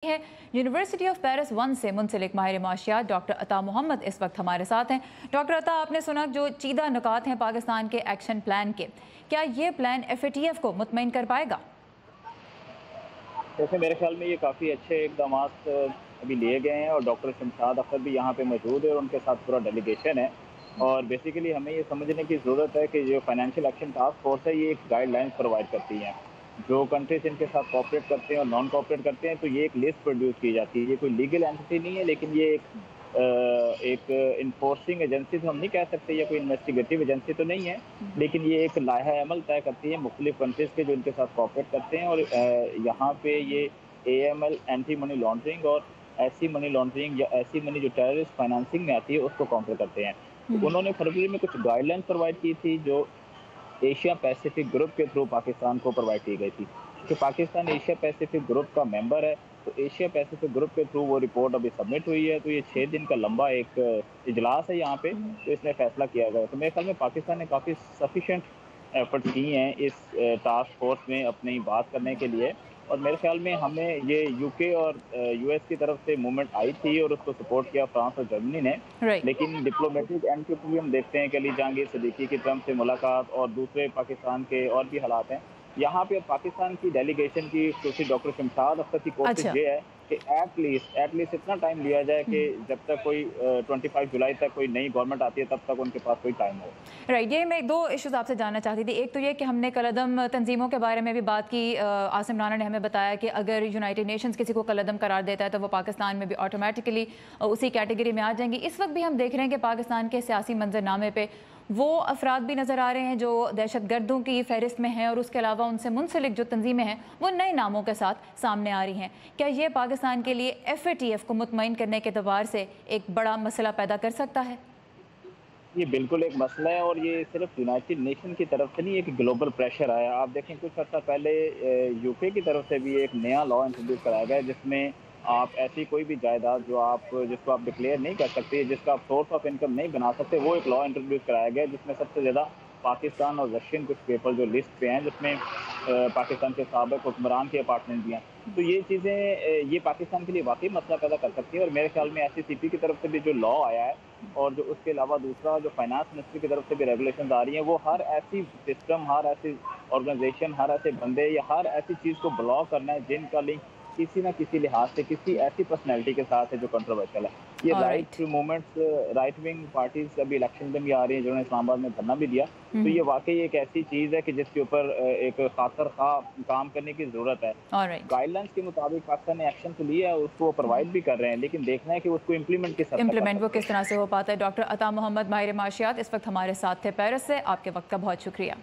है university of Paris 1 से मुंसलिक माहिर माशियात डॉक्टर अता मोहम्मद इस वक्त हमारे साथ हैं। डॉक्टर अता, आपने सुना जो चीदा नुकात हैं पाकिस्तान के एक्शन प्लान के, क्या ये प्लान FATF को मुतमईन कर पाएगा? जैसे मेरे ख्याल में ये काफ़ी अच्छे इकदाम अभी लिए गए हैं और डॉक्टर शमशाद अख्तर भी यहाँ पे मौजूद है और उनके साथ पूरा डेलीगेशन है। और बेसिकली हमें ये समझने की ज़रूरत है कि जो फाइनेंशियल एक्शन टास्क फोर्स है ये एक गाइडलाइंस प्रोवाइड करती है। जो कंट्रीज इनके साथ कोऑपरेट करते हैं और नॉन कोऑपरेट करते हैं तो ये एक लिस्ट प्रोड्यूस की जाती है। ये कोई लीगल एंटिटी नहीं है, लेकिन ये एक इन्फोर्सिंग एजेंसी तो हम नहीं कह सकते या कोई इन्वेस्टिगेटिव एजेंसी तो नहीं है, लेकिन ये एक लाहा अमल तय करती है मुख्तलिफ कंट्रीज के जो इनके साथ कोऑपरेट करते हैं। और यहाँ पे ये AML एंटी मनी लॉन्ड्रिंग और ऐसी मनी लॉन्ड्रिंग या ऐसी मनी जो टेररिस्ट फाइनेंसिंग में आती है उसको काउंटर करते हैं। तो उन्होंने फरवरी में कुछ गाइडलाइन प्रोवाइड की थी जो एशिया पैसिफिक ग्रुप के थ्रू पाकिस्तान को प्रोवाइड की गई थी कि पाकिस्तान एशिया पैसिफिक ग्रुप का मेंबर है। तो एशिया पैसिफिक ग्रुप के थ्रू वो रिपोर्ट अभी सबमिट हुई है। तो ये 6 दिन का लंबा एक इजलास है यहाँ पे, तो इसमें फैसला किया गया। तो मेरे ख्याल में पाकिस्तान ने काफ़ी सफिशेंट एफर्ट्स किए हैं इस टास्क फोर्स में अपनी बात करने के लिए। और मेरे ख्याल में हमें ये UK और US की तरफ से मूवमेंट आई थी और उसको सपोर्ट किया फ्रांस और जर्मनी ने। राइट। लेकिन डिप्लोमेटिक एंड के थ्रू हम देखते हैं कि अली जहांगीर सिद्दीकी की ट्रंप से मुलाकात और दूसरे पाकिस्तान के और भी हालात हैं। यहाँ पे पाकिस्तान की डेलीगेशन की खुशी डॉक्टर शमशाद अख्तर की कोशिश अच्छा। ये है कि एटलीस्ट इतना टाइम लिया जाए कि जब तक कोई 25 जुलाई तक कोई नई गवर्नमेंट आती है तब तक उनके पास कोई टाइम हो। राइट, ये मैं दो इश्यूज आपसे जानना चाहती थी। एक तो ये कि हमने कलअदम तंजीमों के बारे में भी बात की। आसिम राना ने हमें बताया कि अगर यूनाइटेड नेशंस किसी को कलअदम करार देता है तो वो पाकिस्तान में भी ऑटोमेटिकली उसी कैटेगरी में आ जाएंगी। इस वक्त भी हम देख रहे हैं कि पाकिस्तान के सियासी मंजरनामे पे वो अफराद भी नज़र आ रहे हैं जो दहशत गर्दों की फहरिस्त में हैं और उसके अलावा उनसे मुंसलिक जो तंजीमें हैं वो नए नामों के साथ सामने आ रही हैं। क्या ये पाकिस्तान के लिए FATF को मुतमईन करने के एतबार से एक बड़ा मसला पैदा कर सकता है? ये बिल्कुल एक मसला है और ये सिर्फ यूनाइटेड नेशन की तरफ से नहीं, एक ग्लोबल प्रेशर आया। आप देखें कुछ अर्सा पहले UK की तरफ से भी एक नया लॉ इंट्रोड्यूस कराया गया जिसमें आप ऐसी कोई भी जायदाद जिसको आप डिक्लेयर नहीं कर सकते, जिसका आप सोर्स ऑफ इनकम नहीं बना सकते, वो एक लॉ इंट्रोड्यूस कराया गया जिसमें सबसे ज़्यादा पाकिस्तान और रशियन कुछ पेपर जो लिस्ट पे हैं जिसमें पाकिस्तान के साबिक हुक्मरान के अपार्टमेंट भी हैं। तो ये चीज़ें ये पाकिस्तान के लिए वाकई मसला पैदा कर सकती है। और मेरे ख्याल में SCCP की तरफ से भी जो लॉ आया है और जो उसके अलावा दूसरा जो फाइनेंस मिनिस्ट्री की तरफ से भी रेगुलेशन आ रही हैं, वो हर ऐसी सिस्टम, हर ऐसी ऑर्गेनाइजेशन, हर ऐसे बंदे या हर ऐसी चीज़ को ब्लॉक करना है जिनका लिंक किसी ना किसी लिहाज से किसी ऐसी पर्सनैलिटी के साथ है जो कंट्रोवर्शियल है। ये alright. Right movements, right wing parties अभी इलेक्शन में भी आ रही हैं जिन्होंने इस्लामाबाद में धरना भी दिया। तो ये वाकई एक ऐसी चीज़ है कि जिसके ऊपर एक खातर खा काम करने की ज़रूरत है। ऑलराइट। गाइडलाइंस के मुताबिक पाकिस्तान ने एक्शन तो लिया है, उसको वो प्रोवाइड भी कर रहे हैं, लेकिन देखना है कि उसको इम्प्लीमेंट किस हद तक कर इम्प्लीमेंट वो सकते किस हैं। तरह से हो पाता है। डॉक्टर अता मोहम्मद माहिर माशियात इस वक्त हमारे साथ थे पेरिस से। आपके वक्त का बहुत शुक्रिया।